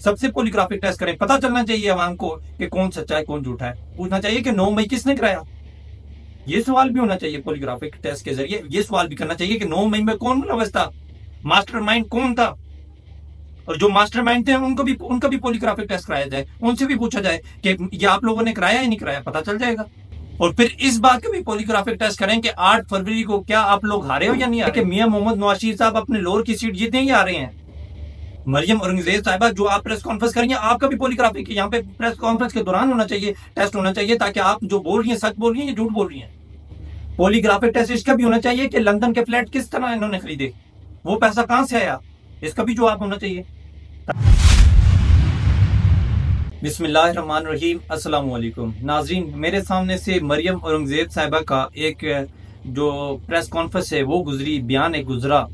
सबसे polygraphic test करें, पता चलना चाहिए अवाम को कि कौन सच्चा है कौन झूठा है। पूछना चाहिए कि 9 मई किसने कराया, ये सवाल भी होना चाहिए पॉलीग्राफिक टेस्ट के जरिए। ये सवाल भी करना चाहिए कि 9 मई में कौन मुलव्वस था, मास्टरमाइंड कौन था, और जो मास्टरमाइंड थे उनका भी पॉलीग्राफिक टेस्ट कराया जाए, उनसे भी पूछा जाए कि ये आप लोगों ने कराया या नहीं कराया, पता चल जाएगा। और फिर इस बात का भी पॉलीग्राफिक टेस्ट करें कि 8 फरवरी को क्या आप लोग हारे हो या नहीं हारे, कि मियां मोहम्मद नवाज साहब अपने लोअर की सीट जीतने ही आ रहे हैं। मरियम औरंगजेब साहिबा, जो आप प्रेस कॉन्फ्रेंस करेंगे, आपका भी पॉलीग्राफिक यहाँ पे प्रेस कॉन्फ्रेंस के दौरान होना चाहिए, टेस्ट होना चाहिए, ताकि आप जो बोल रही हैं सच बोल रही हैं या झूठ बोल रही हैं। पॉलीग्राफिक टेस्ट इसका भी होना चाहिए कि लंदन के फ्लैट किस तरह इन्होंने खरीदे, वो पैसा कहां से आया, इसका भी जवाब होना चाहिए। बिस्मिल्लाहिर्रहमानिर्रहीम, अस्सलाम वालेकुम नाजरीन। मेरे सामने से मरियम औरंगजेब साहिबा का एक जो प्रेस कॉन्फ्रेंस है वो गुजरी, बयान एक गुजरा,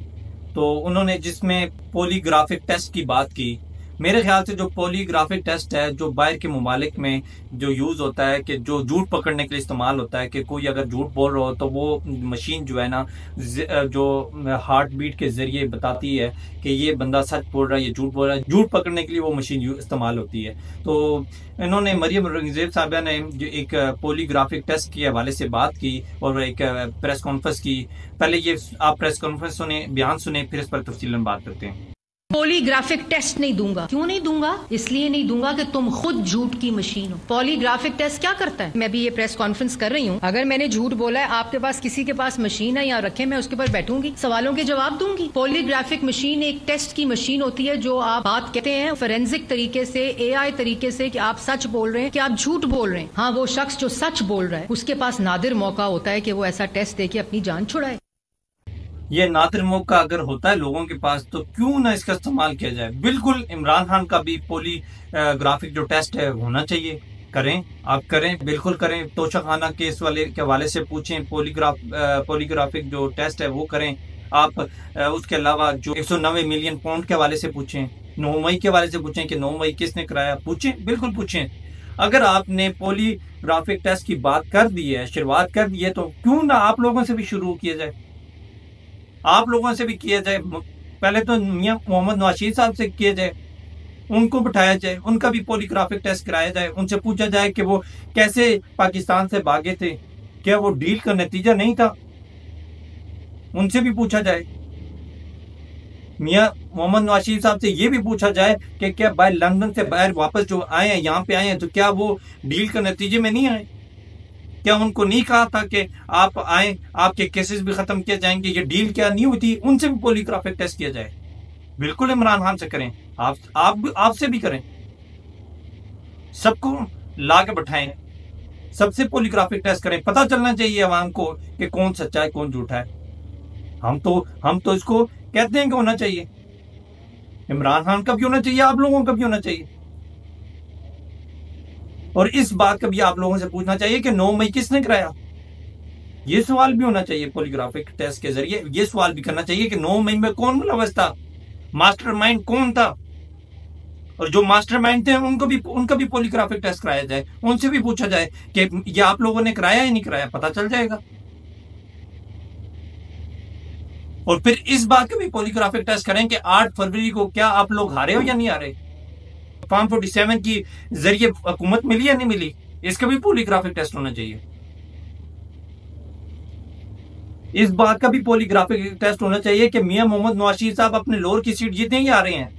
तो उन्होंने जिसमें पॉलीग्राफिक टेस्ट की बात की। मेरे ख्याल से जो पॉलीग्राफिक टेस्ट है जो बाहर के ममालिक में जो यूज़ होता है, कि जो झूठ पकड़ने के लिए इस्तेमाल होता है, कि कोई अगर झूठ बोल रहा हो तो वो मशीन जो है ना, जो हार्ट बीट के जरिए बताती है कि ये बंदा सच बोल रहा है, ये झूठ बोल रहा है। झूठ पकड़ने के लिए वो मशीन इस्तेमाल होती है। तो इन्होंने, मरियम औरंगजेब साहबा ने जो एक पॉलीग्राफिक टेस्ट के हवाले से बात की और एक प्रेस कॉन्फ्रेंस की। पहले ये आप प्रेस कॉन्फ्रेंस सुने, बयान सुने, फिर इस पर तफसीलन बात करते हैं। पॉलीग्राफिक टेस्ट नहीं दूंगा। क्यों नहीं दूंगा? इसलिए नहीं दूंगा कि तुम खुद झूठ की मशीन हो। पॉलीग्राफिक टेस्ट क्या करता है? मैं भी ये प्रेस कॉन्फ्रेंस कर रही हूँ, अगर मैंने झूठ बोला है, आपके पास किसी के पास मशीन है, यहाँ रखे, मैं उसके ऊपर बैठूंगी, सवालों के जवाब दूंगी। पॉलीग्राफिक मशीन एक टेस्ट की मशीन होती है, जो आप बात कहते हैं फोरेंसिक तरीके से, AI तरीके से, कि आप सच बोल रहे हैं कि आप झूठ बोल रहे हैं। हाँ, वो शख्स जो सच बोल रहा है उसके पास नादिर मौका होता है कि वो ऐसा टेस्ट दे के अपनी जान छुड़ाए। ये नादिर मौका अगर होता है लोगों के पास, तो क्यों ना इसका इस्तेमाल किया जाए। बिल्कुल इमरान खान का भी पॉलीग्राफिक जो टेस्ट है होना चाहिए, करें, आप करें, बिल्कुल करें। तोशाखाना केस वाले के हवाले से पूछें, पॉलीग्राफिक जो टेस्ट है वो करें आप। उसके अलावा जो 190 मिलियन पाउंड के हवाले से पूछें, 9 मई के हवाले से पूछें कि 9 मई किसने कराया, पूछें, बिल्कुल पूछें। अगर आपने पॉलीग्राफिक टेस्ट की बात कर दी है, शुरुआत कर दी है, तो क्यों ना आप लोगों से भी शुरू किया जाए, आप लोगों से भी किया जाए। पहले तो मियां मोहम्मद नवाज साहब से किया जाए, उनको बिठाया जाए, उनका भी पॉलीग्राफिक टेस्ट कराया जाए, उनसे पूछा जाए कि वो कैसे पाकिस्तान से भागे थे, क्या वो डील का नतीजा नहीं था, उनसे भी पूछा जाए। मियां मोहम्मद नवाज साहब से ये भी पूछा जाए कि क्या बाहर लंदन से बाहर वापस जो आए हैं, यहाँ पे आए हैं, तो क्या वो डील के नतीजे में नहीं आए, क्या उनको नहीं कहा था कि आप आए, आपके केसेस भी खत्म किए जाएंगे, ये डील क्या नहीं हुई थी। उनसे भी पॉलीग्राफिक टेस्ट किया जाए। बिल्कुल इमरान खान से करें, आपसे भी करें, सबको ला के बैठाएं, सबसे पॉलीग्राफिक टेस्ट करें, पता चलना चाहिए अवाम को कि कौन सच्चा है कौन झूठा है। हम तो इसको कहते हैं कि होना चाहिए, इमरान खान का भी होना चाहिए, आप लोगों का भी होना चाहिए। और इस बात का भी आप लोगों से पूछना चाहिए कि 9 मई किसने कराया, ये सवाल भी होना चाहिए पॉलीग्राफिक टेस्ट के जरिए। ये सवाल भी करना चाहिए कि 9 मई में कौन मुलव्वस था, मास्टरमाइंड कौन था, और जो मास्टरमाइंड थे उनका भी पॉलीग्राफिक टेस्ट कराया जाए, उनसे भी पूछा जाए कि ये आप लोगों ने कराया या नहीं कराया, पता चल जाएगा। और फिर इस बात का भी पॉलीग्राफिक टेस्ट करें कि 8 फरवरी को क्या आप लोग हारे हो या नहीं हारे, फॉर्म 47 की जरिए हुकूमत मिली या नहीं मिली, इसका भी पॉलीग्राफिक टेस्ट होना चाहिए। इस बात का भी पॉलीग्राफिक टेस्ट होना चाहिए कि मियां मोहम्मद नवाज साहब अपने लोअर की सीट जीतने ही आ रहे हैं,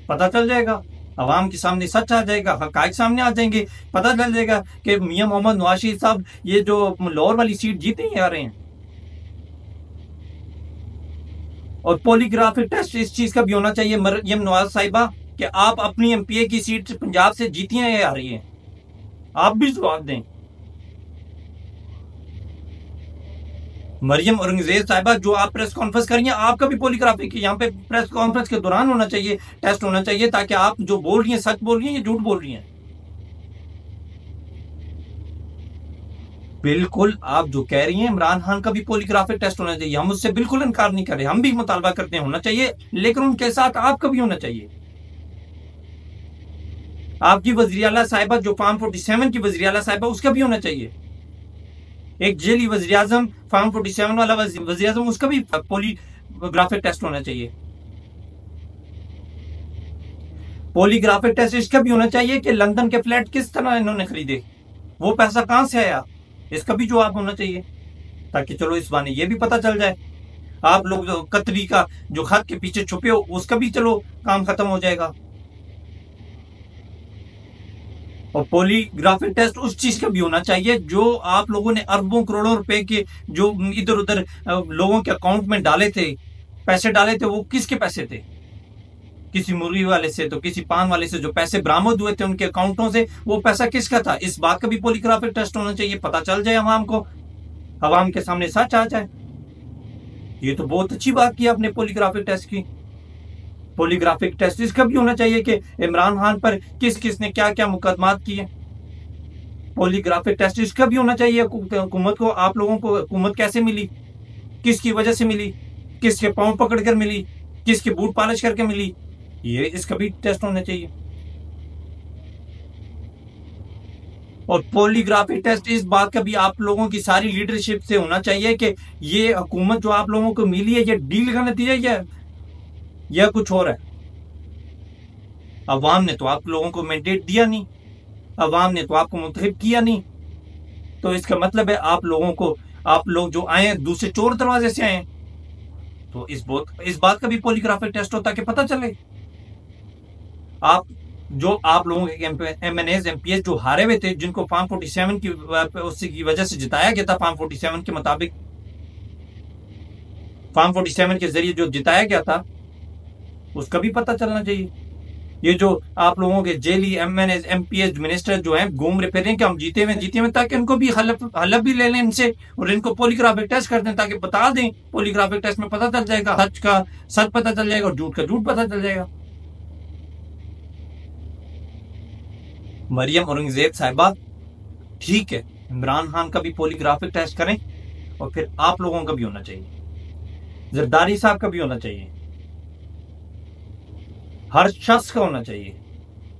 पता चल जाएगा, अवाम के सामने सच आ जाएगा, हकायक सामने आ जाएंगे, पता चल जाएगा कि मियां मोहम्मद नवाज साहब ये जो लोअर वाली सीट जीतने ही आ रहे हैं। और पॉलीग्राफिक टेस्ट इस चीज का भी होना चाहिए, मरियम नवाज साहिबा, कि आप अपनी MPA की सीट पंजाब से जीती हैं या आ रही हैं, आप भी जवाब दें। मरियम औरंगजेब साहिबा, जो आप प्रेस कॉन्फ्रेंस करेंगे, आपका भी पॉलीग्राफिक यहाँ पे प्रेस कॉन्फ्रेंस के दौरान होना चाहिए, टेस्ट होना चाहिए, ताकि आप जो बोल रही हैं सच बोल रही हैं या झूठ बोल रही हैं। बिल्कुल आप जो कह रही हैं, इमरान खान का भी पॉलीग्राफिक टेस्ट होना चाहिए, हम उससे बिल्कुल इनकार नहीं कर रहे, हम भी मुतालबा करते हैं होना चाहिए, लेकिन उनके साथ आपका भी होना चाहिए। आपकी वज़ीर आला साहिबा, जो फॉर्म 47 की वज़ीर आला साहिबा, उसका भी होना चाहिए। एक जेली वज़ीर आज़म, फॉर्म 47 वाला वज़ीर आज़म, उसका भी पॉलीग्राफिक टेस्ट होना चाहिए। पॉलीग्राफिक टेस्ट इसका भी होना चाहिए कि लंदन के फ्लैट किस तरह इन्होंने खरीदे, वो पैसा कहां से आया, इसका भी जवाब होना चाहिए, ताकि चलो इस बहाने ये भी पता चल जाए। आप लोग जो कतरी का जो खत के पीछे छुपे हो उसका भी चलो काम खत्म हो जाएगा। और पॉलीग्राफिक टेस्ट उस चीज का भी होना चाहिए जो आप लोगों ने अरबों करोड़ों रुपए के जो इधर उधर लोगों के अकाउंट में डाले थे, पैसे डाले थे, वो किसके पैसे थे? किसी मुर्गी वाले से तो किसी पान वाले से जो पैसे बरामद हुए थे उनके अकाउंटों से, वो पैसा किसका था? इस बात का भी पॉलीग्राफिक टेस्ट होना चाहिए, पता चल जाए अवाम को, अवाम के सामने सच आ जाए। ये तो बहुत अच्छी बात की आपने पॉलीग्राफिक टेस्ट की। पॉलीग्राफिक टेस्ट इसका भी होना चाहिए कि इमरान खान पर किस किस ने क्या क्या मुकदमात किए। पॉलीग्राफिक टेस्ट इसका भी होना चाहिए हुकूमत को, आप लोगों को हुकूमत कैसे मिली, किसकी वजह से मिली, किसके पांव पकड़कर मिली, किसके बूट पॉलिश करके मिली, ये इसका भी टेस्ट होना चाहिए। और पॉलीग्राफिक टेस्ट इस बात का भी आप लोगों की सारी लीडरशिप से होना चाहिए कि ये हुकूमत जो आप लोगों को मिली है, ये डील का नतीजा या कुछ और है। अवाम ने तो आप लोगों को मैंडेट दिया नहीं, अवाम ने तो आपको मुंतखब किया नहीं, तो इसका मतलब है आप लोग जो आए दूसरे चोर दरवाजे से आए। तो इस बात का भी पॉलीग्राफिक टेस्ट होता है कि पता चले आप लोगों के MNAs MPs जो हारे हुए थे, जिनको फॉर्म 47 की वजह से जिताया गया था, फॉर्म 47 के मुताबिक, फॉर्म 47 के जरिए जो जिताया गया था, उसका भी पता चलना चाहिए। ये जो आप लोगों के जेली MNAs MPs मिनिस्टर जो हैं घूम रहे फिर रहे हैं कि हम जीते हुए, ताकि उनको भी हलफ भी ले लें इनसे और इनको पॉलीग्राफिक टेस्ट कर दें, ताकि बता दें, पॉलीग्राफिक टेस्ट में पता चल जाएगा, सच का सच पता चल जाएगा और झूठ का झूठ पता चल जाएगा। मरियम औरंगजेब साहिबा, ठीक है, इमरान खान का भी पॉलीग्राफिक टेस्ट करें और फिर आप लोगों का भी होना चाहिए, जरदारी साहब का भी होना चाहिए, हर शख्स का होना चाहिए।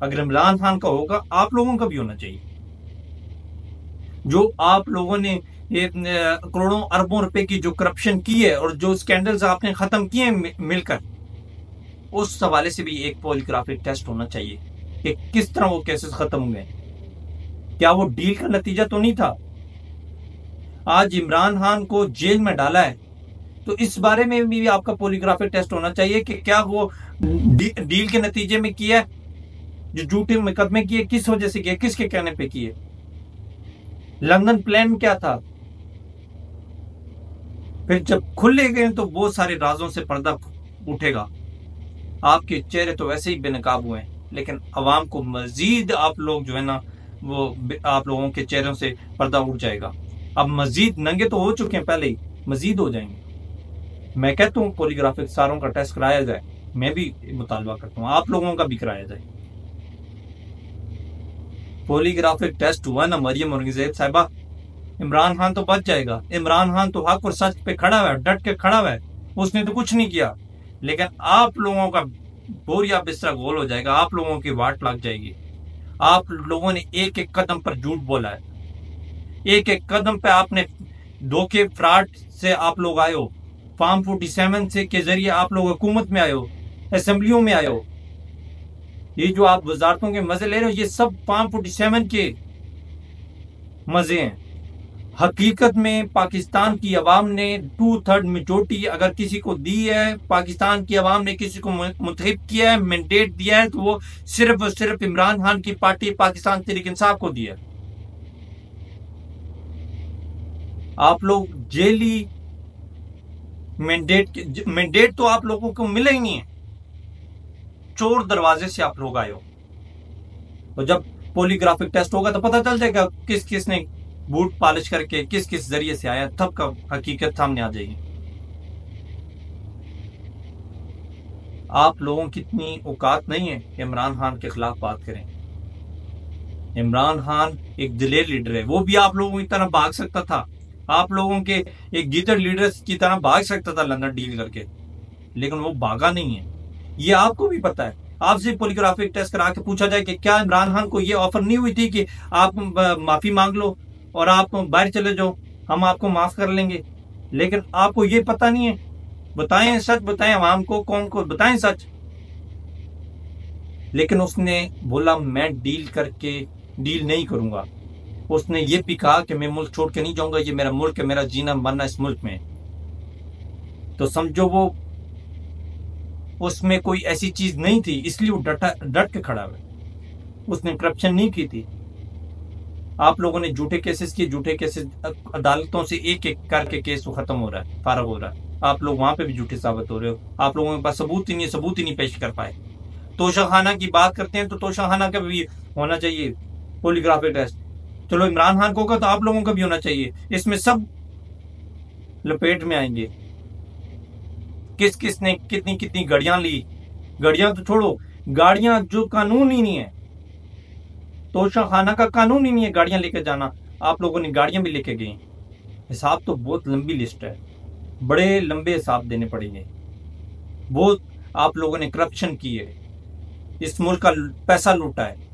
अगर इमरान खान का होगा, आप लोगों का भी होना चाहिए। जो आप लोगों ने ये करोड़ों अरबों रुपए की जो करप्शन की है और जो स्कैंडल्स आपने खत्म किए हैं मिलकर, उस हवाले से भी एक पॉलीग्राफिक टेस्ट होना चाहिए कि किस तरह वो केसेस खत्म हुए। क्या वो डील का नतीजा तो नहीं था? आज इमरान खान को जेल में डाला है, तो इस बारे में भी आपका पॉलीग्राफिक टेस्ट होना चाहिए कि क्या वो डील के नतीजे में किया, जो झूठे मुकदमे किए किस वजह से किए, किसके कहने पे किए, लंदन प्लान क्या था। फिर जब खुले गए तो बहुत सारे राजों से पर्दा उठेगा। आपके चेहरे तो वैसे ही बेनकाब हुए हैं, लेकिन अवाम को मजीद आप लोग जो है ना, वो आप लोगों के चेहरों से पर्दा उठ जाएगा। अब मजीद नंगे तो हो चुके हैं पहले ही, मजीद हो जाएंगे। मैं कहता हूँ पॉलीग्राफिक सारों का टेस्ट कराया जाए, मैं भी मुतालबा करता हूँ आप लोगों का भी कराया जाए। पॉलीग्राफिक टेस्ट हुआ ना मरियम औरंगजेब साहिबा, इमरान खान तो बच जाएगा। इमरान खान तो हक और सच पे खड़ा हुआ है, डट के खड़ा हुआ है, उसने तो कुछ नहीं किया, लेकिन आप लोगों का बोरिया बिस्तरा गोल हो जाएगा, आप लोगों की वाट लग जाएगी। आप लोगों ने एक एक कदम पर झूठ बोला है, एक एक कदम पे आपने धोखे फ्रॉड से आप लोग आए हो, फॉर्म 47 से के जरिए आप लोग हुकूमत में आए हो, असेंबलियों में आए हो। ये जो आप वजारतों के मजे ले रहे हो, ये सब फॉर्म 47 के मजे हैं। हकीकत में पाकिस्तान की अवाम ने 2/3 मेजोरिटी अगर किसी को दी है, पाकिस्तान की अवाम ने किसी को मुंतखब किया है, मैंडेट दिया है, तो वो सिर्फ और सिर्फ इमरान खान की पार्टी पाकिस्तान तहरीक इंसाफ को दिया। आप लोग जेली मैंडेट तो आप लोगों को मिला ही नहीं है, चोर दरवाजे से आप लोग आए हो। तो जब पॉलीग्राफिक टेस्ट होगा तो पता चल जाएगा किस किस ने बूट पॉलिश करके किस किस जरिए से आया, तब का हकीकत सामने आ जाएगी। आप लोगों की इतनी औकात नहीं है कि इमरान खान के खिलाफ बात करें। इमरान खान एक दिलेर लीडर है, वो भी आप लोगों की तरह भाग सकता था, आप लोगों के एक गीदड़ लीडर की तरह भाग सकता था लंदन डील करके, लेकिन वो भागा नहीं है। ये आपको भी पता है। आपसे पॉलीग्राफिक टेस्ट करा के पूछा जाए कि क्या इमरान खान को ये ऑफर नहीं हुई थी कि आप माफी मांग लो और आप बाहर चले जाओ, हम आपको माफ कर लेंगे, लेकिन आपको ये पता नहीं है। बताएं सच, बताएं आवाम को, कौन को बताएं सच। लेकिन उसने बोला मैं डील नहीं करूंगा। उसने ये भी कहा कि मैं मुल्क छोड़ के नहीं जाऊंगा, ये मेरा मुल्क है, मेरा जीना मरना इस मुल्क में। तो समझो वो उसमें कोई ऐसी चीज नहीं थी, इसलिए वो डट के खड़ा हुआ। उसने करप्शन नहीं की थी। आप लोगों ने झूठे केसेस किए, झूठे केसेस अदालतों से एक एक करके केस खत्म हो रहा है, फारग हो रहा है। आप लोग वहां पे भी झूठे साबित हो रहे हो। आप लोगों के पास सबूत ही नहीं पेश कर पाए। तोशाखाना की बात करते हैं तो तोशाखाना का भी होना चाहिए पॉलीग्राफी टेस्ट। चलो इमरान खान को होगा तो आप लोगों का भी होना चाहिए। इसमें सब लपेट में आएंगे। किस किस ने कितनी कितनी गाड़ियां ली, गाड़ियां तो छोड़ो, गाड़ियां जो कानून ही नहीं है, तोशाखाना का कानून ही नहीं है गाड़ियां लेके जाना, आप लोगों ने गाड़ियां भी लेके गई। हिसाब तो बहुत लंबी लिस्ट है, बड़े लंबे हिसाब देने पड़ेंगे। बहुत आप लोगों ने करप्शन की है, इस मुल्क का पैसा लूटा है,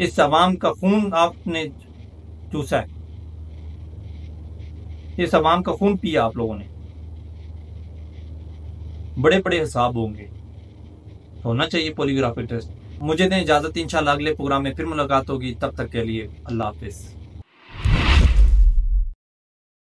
इस अवाम का खून आपने चूसा है, इस अवाम का खून पिया आप लोगों ने। बड़े बड़े हिसाब होंगे, होना चाहिए पॉलीग्राफी टेस्ट। मुझे दें इजाजत, इंशाल्लाह अगले प्रोग्राम में फिर मुलाकात होगी। तब तक के लिए अल्लाह हाफिज।